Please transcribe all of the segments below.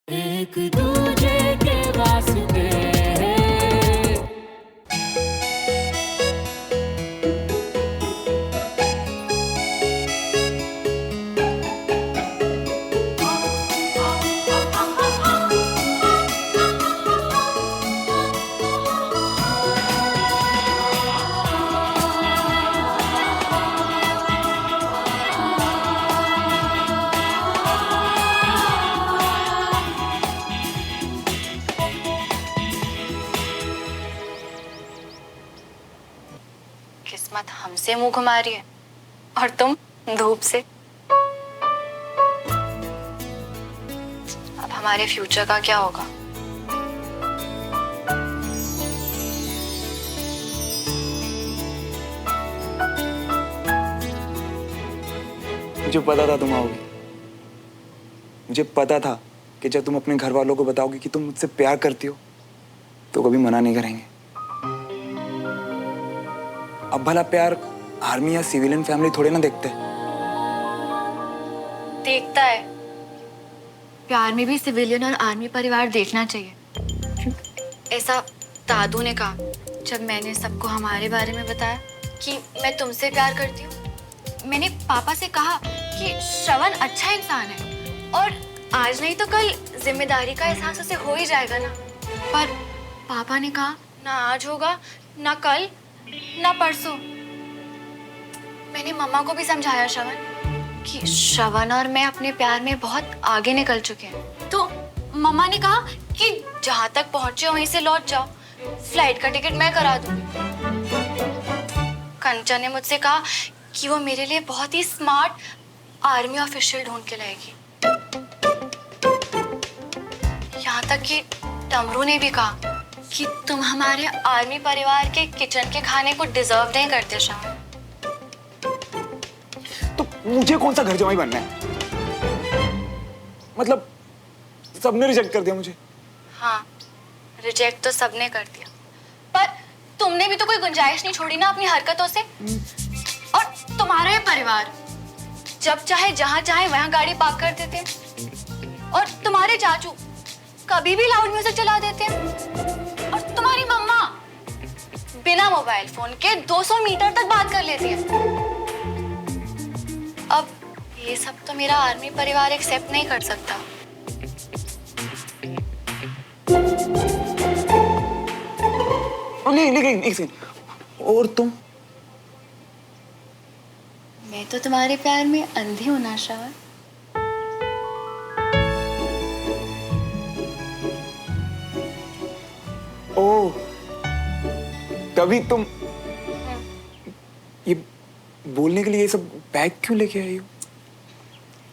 एक दूजे के वास्ते किस्मत हमसे मुंह घुमा रही है और तुम धूप से। अब हमारे फ्यूचर का क्या होगा? मुझे पता था तुम आओगी। मुझे पता था कि जब तुम अपने घर वालों को बताओगी कि तुम मुझसे प्यार करती हो तो कभी मना नहीं करेंगे। अब भला प्यार आर्मी या सिविलियन फैमिली थोड़े ना देखते। देखता है। प्यार में भी सिविलियन और आर्मी परिवार देखना चाहिए। ऐसा दादू ने कहा जब मैंने सबको हमारे बारे में बताया कि मैं तुमसे प्यार करती हूँ। मैंने पापा से कहा कि श्रवण अच्छा इंसान है और आज नहीं तो कल जिम्मेदारी का एहसास उसे हो ही जाएगा ना। पर पापा ने कहा ना आज होगा, ना कल, ना परसों। मैंने मम्मा को भी समझाया श्रवण कि श्रवण और मैं अपने प्यार में बहुत आगे निकल चुके हैं। तो मम्मा ने कहा कि जहां तक पहुंचे वहीं से लौट जाओ, फ्लाइट का टिकट मैं करा दूंगी। कंचन ने मुझसे कहा कि वो मेरे लिए बहुत ही स्मार्ट आर्मी ऑफिशियल ढूंढ के लाएगी। यहाँ तक कि टमरू ने भी कहा कि तुम हमारे आर्मी परिवार के किचन के खाने को डिजर्व नहीं करते श्रवण। तो मुझे कौन सा घर जमाई बनना है? मतलब सबने रिजेक्ट कर दिया मुझे। हाँ, रिजेक्ट तो सबने कर दिया, पर तुमने भी तो कोई गुंजाइश नहीं छोड़ी ना अपनी हरकतों से। और तुम्हारा ये परिवार जब चाहे जहां चाहे वहां गाड़ी पार्क कर देते हैं। और तुम्हारे चाचू कभी भी लाउड म्यूजिक चला देते हैं। और तुम्हारी मम्मा बिना मोबाइल फोन के 200 मीटर तक बात कर लेती है। अब ये सब तो मेरा आर्मी परिवार एक्सेप्ट नहीं कर सकता। नहीं लेकिन एक सेकंड, और तुम? मैं तो तुम्हारे प्यार में अंधी हूं ना श्रवण। ओह, तभी तुम ये बोलने के लिए ये सब बैग क्यों लेके आई हो?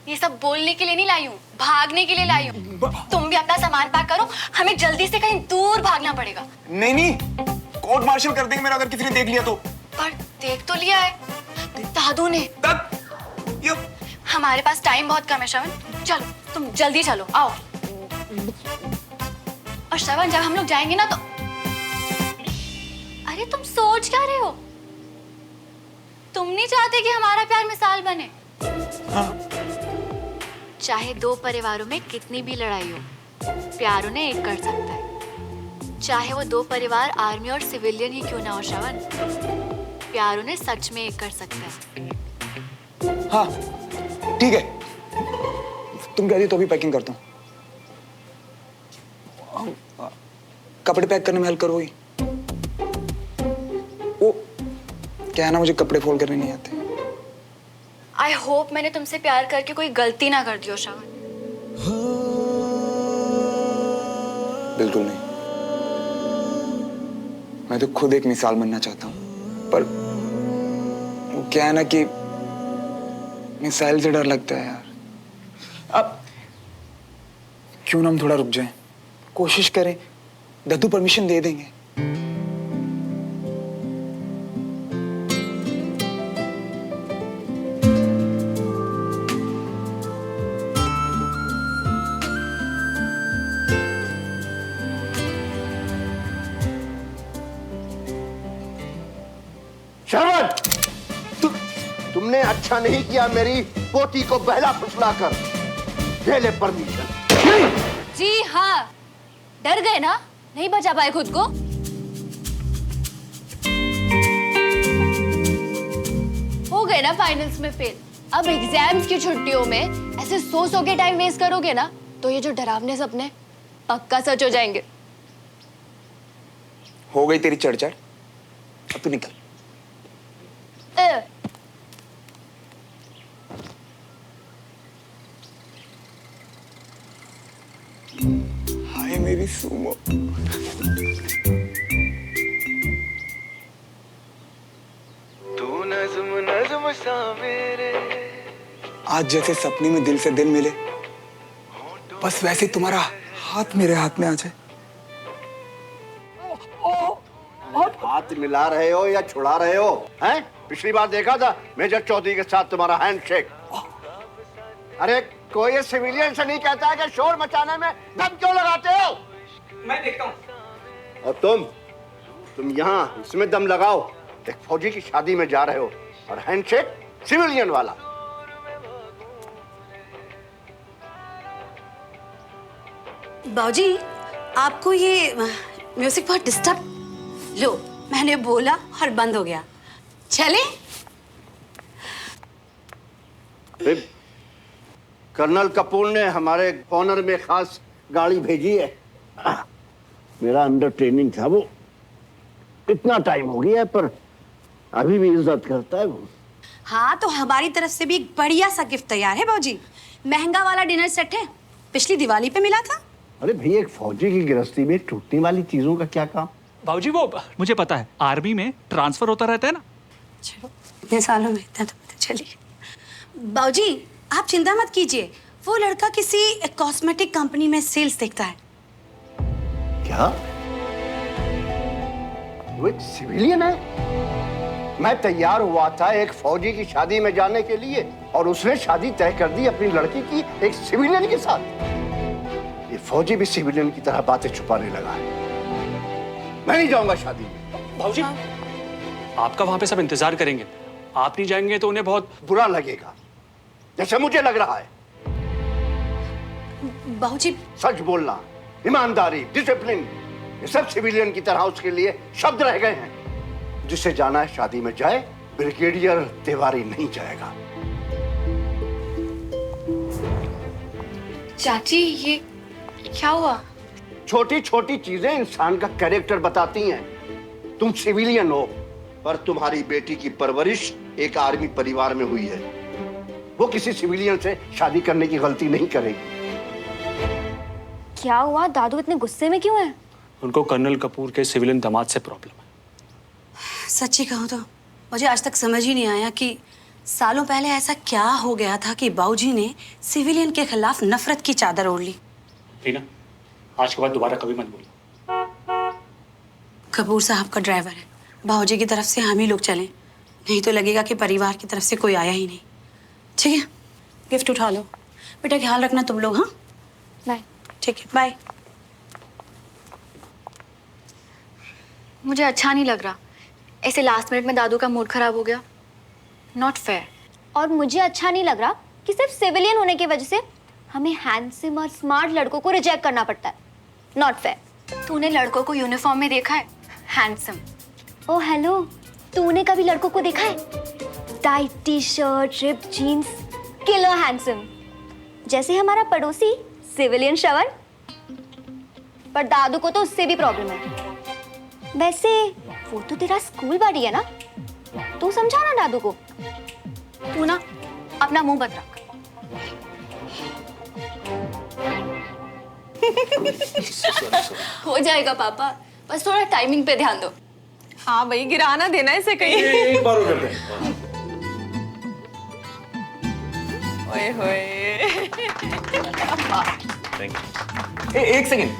ये सब बोलने के लिए नहीं लाई हूँ, भागने के लिए लाई हूँ। तुम भी अपना सामान पैक करो, हमें जल्दी से कहीं दूर भागना पड़ेगा। नहीं नहीं, कोर्ट मार्शल कर देंगे मेरा अगर किसी ने देख लिया तो। पर देख तो लिया है दादू ने। ये हमारे पास टाइम बहुत कम है श्रवण, चलो तुम जल्दी चलो, आओ। और श्रवण जब हम लोग जाएंगे ना तो अरे तुम सोच क्या रहे हो? तुम नहीं चाहते कि हमारा प्यार मिसाल बने? हाँ। चाहे दो परिवारों में कितनी भी लड़ाई हो, प्यार उन्हें एक कर सकता है। चाहे वो दो परिवार आर्मी और सिविलियन ही क्यों ना हो श्रवण, प्यार उन्हें सच में एक कर सकता है। हाँ ठीक है, तुम कह दी तो भी पैकिंग करता हूँ। कपड़े पैक करने में हेल्प करोगी? वो क्या है ना, मुझे कपड़े फोल्ड करने नहीं आते। आई होप मैंने तुमसे प्यार करके कोई गलती ना कर दी हो श्रवण। बिल्कुल नहीं, मैं तो खुद एक मिसाल बनना चाहता हूँ, पर वो क्या है ना कि मिसाइल से डर लगता है यार। अब क्यों ना हम थोड़ा रुक जाएं, कोशिश करें, दद्दू परमिशन दे देंगे। श्रवण, तुमने अच्छा नहीं किया मेरी पोती को बहला फुसला कर। ले ले परमिशन। जी डर गए ना, नहीं बचा पाए खुद को। हो गए ना फाइनल्स में फेल। अब एग्जाम्स की छुट्टियों में ऐसे सो के टाइम वेस्ट करोगे ना, तो ये जो डरावने सपने पक्का सच हो जाएंगे। हो गई तेरी चढ़ चढ़, अब तू निकल। हाय मेरी सुमो। तू नज़्म नज़्म सा मेरे, आज जैसे सपने में दिल से दिल मिले, बस वैसे तुम्हारा हाथ मेरे हाथ में आ जाए। हाथ मिला रहे हो या छुड़ा रहे हो? हैं? पिछली बार देखा था मेजर चौधरी के साथ तुम्हारा हैंडशेक। अरे कोई सिविलियन से नहीं कहता है कि शोर मचाने में दम क्यों लगाते हो? मैं देखता हूँ। और तुम यहाँ इसमें दम लगाओ। एक फौजी की शादी में जा रहे हो और हैंडशेक सिविलियन वाला। बाबूजी, आपको ये म्यूजिक बहुत डिस्टर्ब। लो, मैंने बोला और बंद हो गया। चले? कर्नल कपूर ने हमारे ऑनर में खास गाड़ी भेजी है। मेरा अंडर ट्रेनिंग था वो। इतना टाइम हो गया पर अभी भी इज्जत करता है वो। हाँ, तो हमारी तरफ से भी एक बढ़िया सा गिफ्ट तैयार है बाबूजी। महंगा वाला डिनर सेट है, पिछली दिवाली पे मिला था। अरे भैया, एक फौजी की गृहस्थी में टूटने वाली चीजों का क्या काम? बाबूजी वो मुझे पता है, आर्मी में ट्रांसफर होता रहता है ना। चलो, इतने सालों में इतना तो पता चलिए। बाबूजी, आप चिंता मत कीजिए, वो लड़का किसी कॉस्मेटिक कंपनी में सेल्स देखता है। क्या? वो एक सिविलियन है? मैं तैयार हुआ था एक फौजी की शादी में जाने के लिए और उसने शादी तय कर दी अपनी लड़की की एक सिविलियन के साथ। ये फौजी भी सिविलियन की तरह बातें छुपाने लगा है। मैं नहीं जाऊंगा शादी में। बाबूजी, आपका वहां पे सब इंतजार करेंगे। आप नहीं जाएंगे तो उन्हें बहुत बुरा लगेगा, जैसे मुझे लग रहा है। बाबूजी, सच बोलना, ईमानदारी, डिसिप्लिन, ये सब सिविलियन की तरह उसके लिए शब्द रह गए हैं। जिसे जाना है शादी में जाए, ब्रिगेडियर तिवारी नहीं जाएगा। चाची, ये क्या हुआ? छोटी छोटी चीजें इंसान का कैरेक्टर बताती हैं। तुम सिविलियन हो, पर तुम्हारी बेटी की परवरिश एक आर्मी परिवार में हुई है। वो किसी सिविलियन से शादी करने की गलती नहीं करेगी। क्या हुआ? दादू इतने गुस्से में क्यों हैं? उनको कर्नल कपूर के सिविलियन दामाद से प्रॉब्लम है। सच्ची कहूँ तो मुझे आज तक समझ ही नहीं आया कि सालों पहले ऐसा क्या हो गया था कि बाबूजी ने सिविलियन के खिलाफ नफरत की चादर ओढ़ ली। रीना, आज के बाद दोबारा कभी मत बोलना। कपूर साहब का ड्राइवर है, बाबूजी की तरफ से हम ही लोग चलें, नहीं तो लगेगा कि परिवार की तरफ से कोई आया ही नहीं। ठीक है, गिफ्ट उठा लो। बेटा ख्याल रखना तुम लोग। हाँ, बाय। ठीक है, बाय। मुझे अच्छा नहीं लग रहा, ऐसे लास्ट मिनट में दादू का मूड खराब हो गया। Not fair. और मुझे अच्छा नहीं लग रहा कि सिर्फ सिविलियन होने की वजह से हमें हैंडसम और स्मार्ट लड़कों को रिजेक्ट करना पड़ता है। Not fair. तूने लड़कों को यूनिफॉर्म में देखा है? हैंडसम। ओ हेलो, तूने कभी लड़कों को देखा है? Tight T shirt, ripped jeans, killer handsome, जैसे हमारा पड़ोसी सिविलियन श्रवण। पर दादू को तो उससे भी प्रॉब्लम है। वैसे वो तो तेरा स्कूल बडी है ना, तू समझा ना दादू को। तू ना अपना मुंह बंद रख। हो जाएगा पापा, बस थोड़ा टाइमिंग पे ध्यान दो। हाँ भाई, गिराना देना इसे कहीं। एक बार और करते हैं। ओए होए। एक सेकेंड,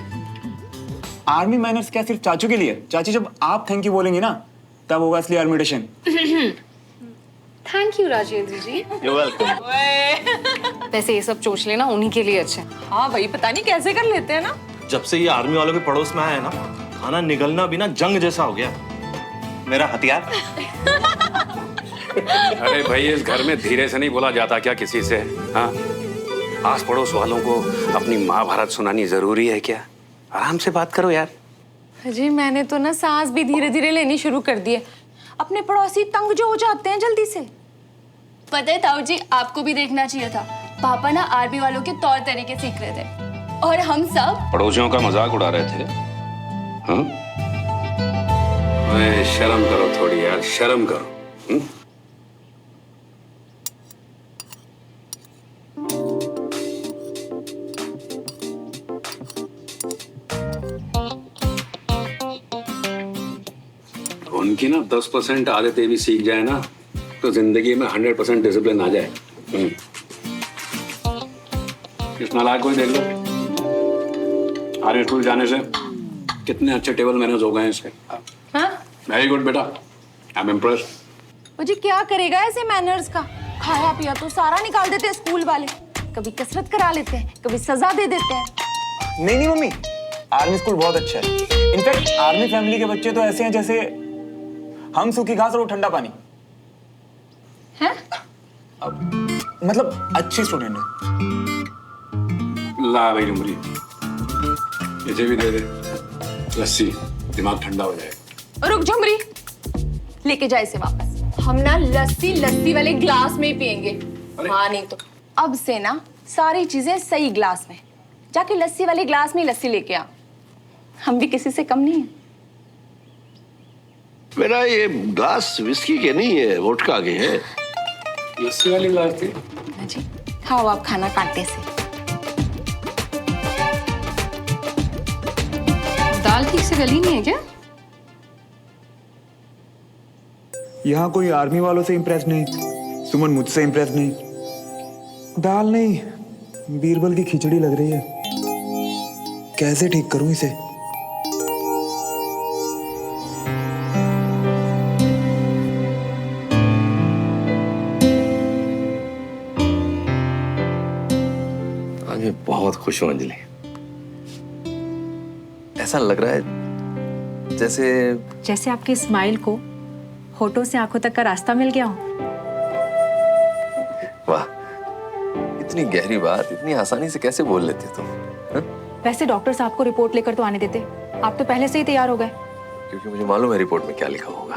आर्मी मैनर्स क्या सिर्फ चाचू के लिए? चाची, जब आप थैंक यू बोलेंगे ना, तब होगा असली आर्मिटेशन। Thank you Rajendra ji. You're welcome। वैसे ये सब चोचले ना उन्हीं के लिए अच्छे। हाँ भाई, पता नहीं कैसे कर लेते हैं ना। जब से ये आर्मी वालों के पड़ोस में आया है ना, खाना निगलना भी ना जंग जैसा हो गया। मेरा हथियार। अरे भाई, इस घर में धीरे से नहीं बोला जाता क्या किसी से? हाँ, आस पड़ोस वालों को अपनी महाभारत सुनानी जरूरी है क्या? आराम से बात करो यार। अजय मैंने तो ना सांस भी धीरे धीरे लेनी शुरू कर दी है। अपने पड़ोसी तंग जो हो जाते हैं जल्दी से। पता है ताऊ जी, आपको भी देखना चाहिए था। पापा ना आर्मी वालों के तौर तरीके सीख रहे थे और हम सब पड़ोसियों का मजाक उड़ा रहे थे। हाँ? अरे शर्म करो थोड़ी यार, शर्म करो। उनकी ना 10% आदतें भी सीख जाए ना तो जिंदगी में 100% डिसिप्लिन आ जाए। इस नालायक को ही देख लो, आर्मी स्कूल जाने से कितने अच्छे टेबल मैनर्स हो गए हैं इसके। हाँ? वेरी गुड बेटा, आई एम इम्प्रेस्ड। मुझे क्या करेगा ऐसे मैनर्स का? खाया पिया तो सारा निकाल देते हैं स्कूल वाले। कभी कसरत करा लेते हैं, कभी सजा दे देते हैं। नहीं मम्मी, आर्मी स्कूल बहुत अच्छा है। इनफैक्ट आर्मी फैमिली के बच्चे तो ऐसे हैं जैसे हम सूखी घास और वो ठंडा पानी। हैं? मतलब अच्छे स्टूडेंट है। ला भाई उमरी, इसे भी दे दे लस्सी, दिमाग ठंडा हो जाए। रुक झुमरी, लेके जाए इसे वापस। हम ना लस्सी वाले ग्लास में ही पियेंगे। हाँ नहीं तो अब से ना सारी चीजें सही ग्लास में। जाके लस्सी वाले ग्लास में लस्सी लेके आ। हम भी किसी से कम नहीं है। मेरा ये ग्लास विस्की के नहीं है, वोडका के है। लस्सी वाली ग्लास थी। जी खाओ आप खाना कांटे से। दाल ठीक से गली नहीं है क्या? यहाँ कोई आर्मी वालों से इम्प्रेस नहीं, सुमन मुझसे इम्प्रेस नहीं। दाल नहीं, बीरबल की खिचड़ी लग रही है। कैसे ठीक करूं इसे? आज मैं बहुत खुश हूं अंजलि। ऐसा लग रहा है जैसे आपकी स्माइल को होठों से आंखों तक का रास्ता मिल गया हो। वाह, इतनी गहरी बात इतनी आसानी से कैसे बोल लेते तुम? हा? वैसे डॉक्टर साहब को रिपोर्ट लेकर तो आने देते, आप तो पहले से ही तैयार हो गए। क्योंकि मुझे मालूम है रिपोर्ट में क्या लिखा होगा,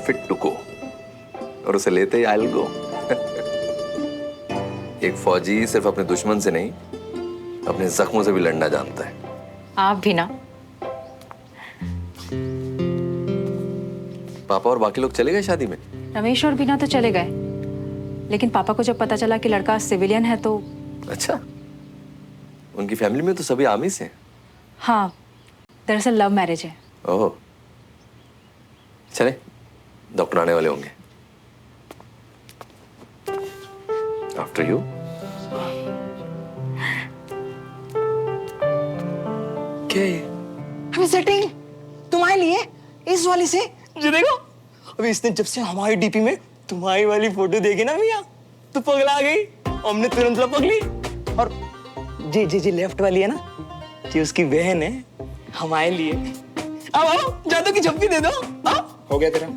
फिट टू गो, और उसे लेते ही आई विल गो। एक फौजी सिर्फ अपने दुश्मन से नहीं, अपने जख्मों से भी लड़ना जानता है। आप भी ना। पापा और बाकी लोग चले गए शादी में? रमेश और बीना तो चले गए, लेकिन पापा को जब पता चला कि लड़का सिविलियन है तो। अच्छा, उनकी फैमिली में तो सभी आर्मी से हैं। हाँ, दरअसल लव मैरिज है। ओह, चले, डॉक्टर आने वाले होंगे। After you. अभी सेटिंग तुम्हारे लिए इस वाली से जो देखो, अभी इसने जब से हमारी डीपी में तुम्हारी वाली फोटो देखी ना भैया, तो पगला गई। हमने तुरंत लपक ली। और जी लेफ्ट वाली है ना, जी उसकी बहन है, हमारे लिए। आओ जादू की झप्पी दे दो। आओ। हो गया तेरा?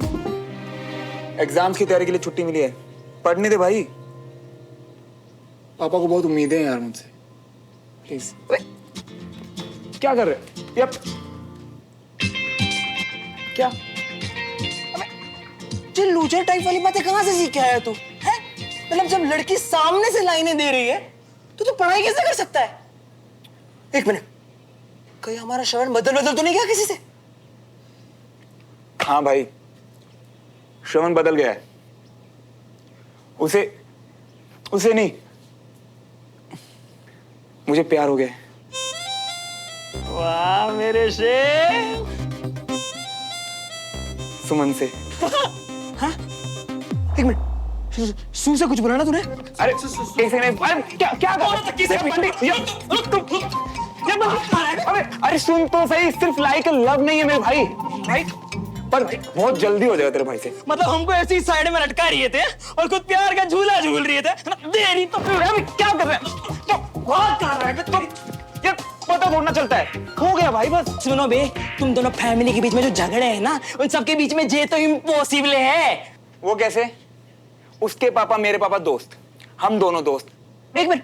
एग्जाम्स की तैयारी के लिए छुट्टी मिली है, पढ़ने दे भाई। पापा को बहुत उम्मीदें हैं यार मुझसे, प्लीज। क्या कर रहे? यप। क्या? ये लूजर टाइप वाली बातें कहाँ से सीख के आया तू? हैं? मतलब जब लड़की सामने से लाइनें दे रही है तो पढ़ाई कैसे कर सकता है? एक मिनट, कहीं हमारा श्रवण बदल तो नहीं गया किसी से? हाँ भाई, श्रवण बदल गया है। उसे नहीं, मुझे प्यार हो गया है। वाह मेरे शेर। सुमन से। हाँ? एक मिनट, सू से कुछ बोला ना तूने? अरे एक सेकंड, अरे क्या अरे सुन तो सही, सिर्फ लाइक लव नहीं है मेरे भाई। भाई पर बहुत जल्दी हो जाएगा तेरे भाई से। मतलब हमको ऐसे ही साइड में लटका रही थे और खुद प्यार का झूला झूल रही थे, दे रही तो क्या कर रहे हैं? बहुत कर रहा है तो यार, पता थोड़ा चलता है। हो गया भाई बस। सुनो बे, तुम दोनों फैमिली के बीच में जो झगड़े हैं ना, उन सबके बीच में जे तो इम्पॉसिबल है। वो कैसे? उसके पापा मेरे पापा दोस्त, हम दोनों दोस्त। एक मिनट,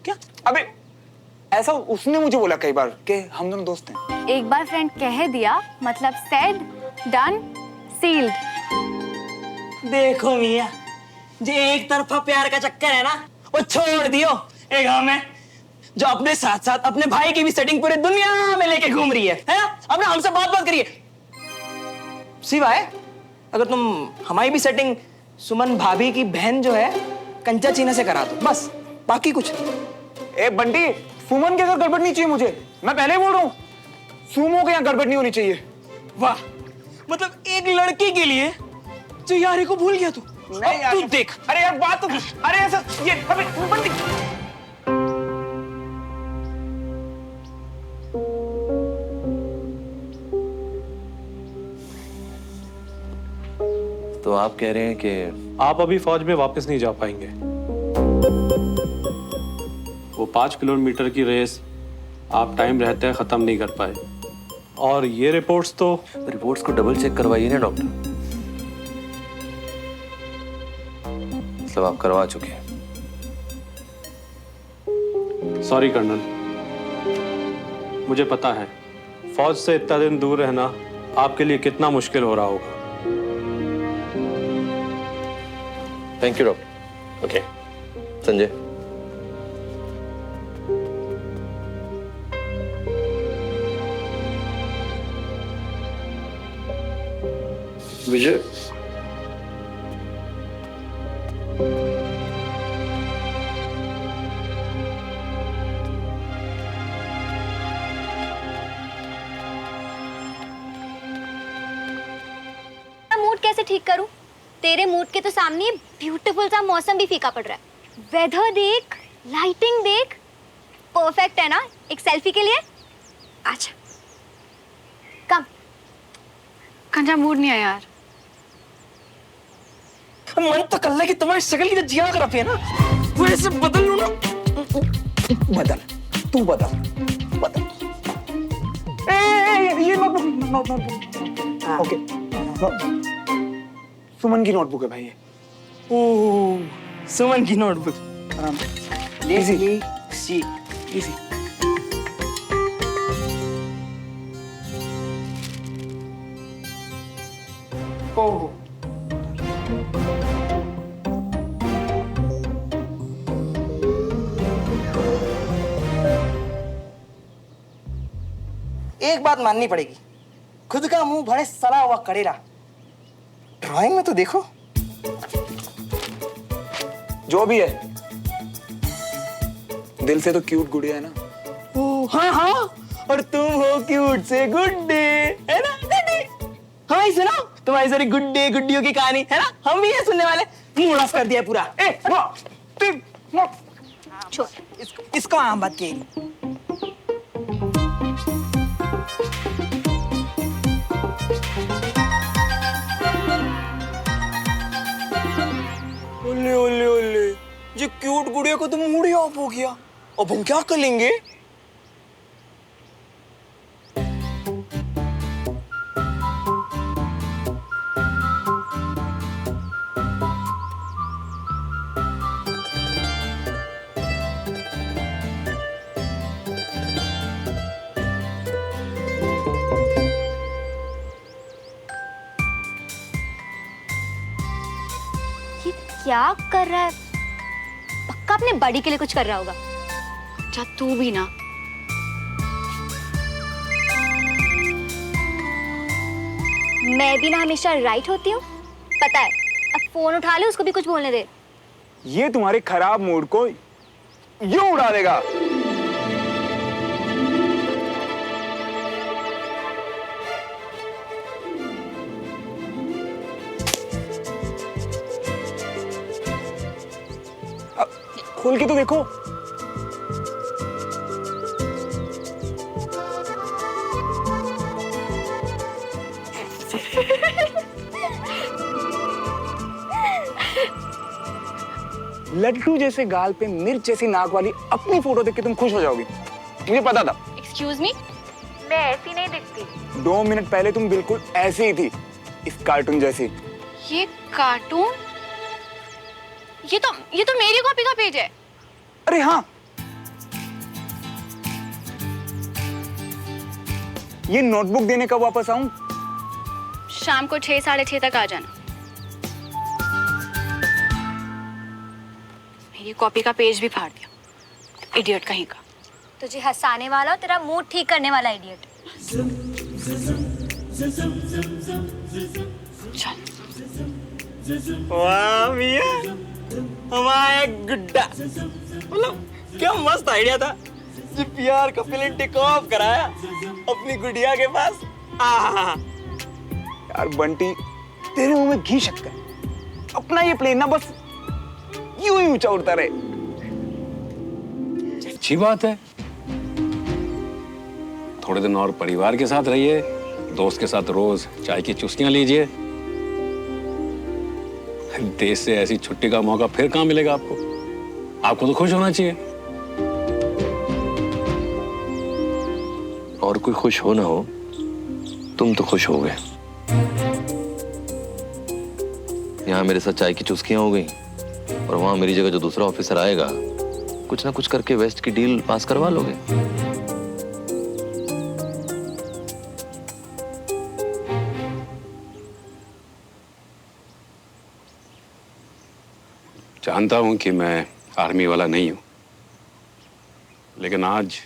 क्या? अबे ऐसा उसने मुझे बोला कई बार कि हम दोनों दोस्त हैं। एक बार फ्रेंड कह दिया मतलब सेड, डन, सील्ड। देखो मियाँ, जो एक तरफा प्यार का चक्कर है ना, वो छोड़ दियो। एक हम है जो अपने साथ साथ अपने भाई की भी सेटिंग पूरी दुनिया में लेके घूम रही है ना? अब ना हमसे बात करिए। सिवाय अगर तुम हमारी भी सेटिंग सुमन भाभी की बहन जो है कंचा चीना से करा दो, बस, बाकी कुछ नहीं। ए बंटी, सुमन के घर गड़बड़ नहीं चाहिए मुझे, मैं पहले ही बोल रहा हूँ। सुमो के यहाँ गड़बड़ नहीं होनी चाहिए। वाह, मतलब एक लड़की के लिए जो यारी को भूल गया तू। नहीं यार, तू देख। अरे यार बात तो, अरे ऐसा ये बंटी। तो आप कह रहे हैं कि आप अभी फौज में वापस नहीं जा पाएंगे। वो 5 किलोमीटर की रेस आप टाइम रहते खत्म नहीं कर पाए। और ये रिपोर्ट्स को डबल चेक करवाइए ना डॉक्टर। मतलब आप करवा चुके हैं? सॉरी कर्नल, मुझे पता है फौज से इतना दिन दूर रहना आपके लिए कितना मुश्किल हो रहा होगा। Thank you doctor. Okay Sanjay. Vijay, mood कैसे ठीक करूं? तेरे मूड के तो सामने ब्यूटीफुल सा मौसम भी फीका पड़ रहा है। वेदर देख, लाइटिंग देख, परफेक्ट है ना एक सेल्फी के लिए। अच्छा कम कंजा मूड नहीं है यार। मन तो कर रहा कि तुम्हारी शक्ल की तो जिया कर रखी है ना, वो ऐसे बदल लो ना। बदल, तू बदल, बदल। ये नोटबुक। ओके, सुमन की नोटबुक है भाई ये। ओह, सुमन की नोटबुक। इजी सी इजी। ओह, एक बात माननी पड़ेगी, खुद का मुंह बड़े सड़ा हुआ करेला। ड्राइंग में तो देखो। जो भी है, दिल से तो क्यूट गुड़िया है ना। ओह हाँ हाँ, और तुम हो क्यूट से गुड्डे, है ना? गुड्डे हमारी सुनाओ, तुम्हारी सारी गुड्डे गुड्डियों की कहानी, है ना? हम भी ये सुनने वाले। मूड ऑफ कर दिया पूरा। छोड़ इसको आम बात की। ओले ओले ओले, ये क्यूट गुड़िया को तो मूड ही ऑफ हो गया। अब हम क्या करेंगे? ये क्या कर रहा है? पक्का अपने बॉडी के लिए कुछ कर रहा होगा। जा तू भी ना। मैं भी ना हमेशा राइट होती हूँ, पता है। अब फोन उठा ले, उसको भी कुछ बोलने दे। ये तुम्हारे खराब मूड को यूं उड़ा देगा। खोल के तो देखो। लड्डू जैसे गाल पे मिर्च जैसी नाक वाली अपनी फोटो देख के तुम खुश हो जाओगी, मुझे पता था। एक्सक्यूज मी, मैं ऐसी नहीं दिखती। 2 मिनट पहले तुम बिल्कुल ऐसी ही थी, इस कार्टून जैसी। ये कार्टून? ये तो मेरी कॉपी का पेज है। अरे हाँ, ये नोटबुक देने कब वापस आऊं? शाम को 6 साढ़े 6 तक आ जाना। मेरी कॉपी का पेज भी फाड़ दिया, इडियट कहीं का। तुझे हंसाने वाला और तेरा मूड ठीक करने वाला इडियट। चल। वाह मिया, हमारा गुड्डा। मतलब क्या मस्त आइडिया था जी, प्यार का प्लेन टेक ऑफ कराया अपनी गुड़िया के पास। यार बंटी, तेरे मुंह में घी शक्कर। अपना ये प्लेन ना बस यूं ही ऊंचा उड़ता रहे। अच्छी बात है, थोड़े दिन और परिवार के साथ रहिए, दोस्त के साथ रोज चाय की चुस्कियां लीजिए। देश से ऐसी छुट्टी का मौका फिर कहां मिलेगा आपको? आपको तो खुश होना चाहिए। और कोई खुश हो ना हो, तुम तो खुश हो गए। यहाँ मेरे साथ चाय की चुस्कियां हो गई और वहां मेरी जगह जो दूसरा ऑफिसर आएगा कुछ ना कुछ करके वेस्ट की डील पास करवा लोगे। जानता हूं कि मैं आर्मी वाला नहीं हूं, लेकिन आज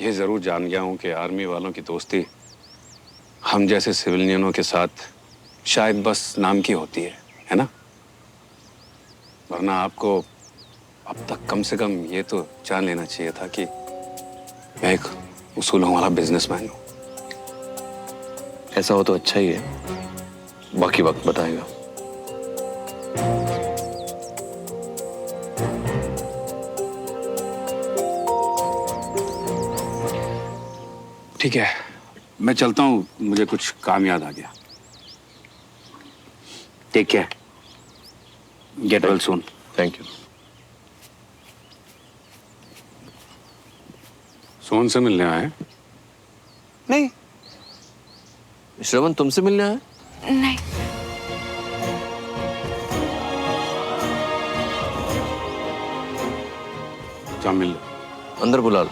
ये जरूर जान गया हूं कि आर्मी वालों की दोस्ती हम जैसे सिविलियनों के साथ शायद बस नाम की होती है ना? वरना आपको अब तक कम से कम ये तो जान लेना चाहिए था कि मैं एक उसूलों वाला बिजनेसमैन हूं। ऐसा हो तो अच्छा ही है, बाकी वक्त बताएगा। ठीक है, मैं चलता हूँ, मुझे कुछ काम याद आ गया। Take care, get well soon. Thank you. सोन से मिलने आए? नहीं। श्रवण तुमसे मिलने आया? नहीं। जा मिल। अंदर बुला लो।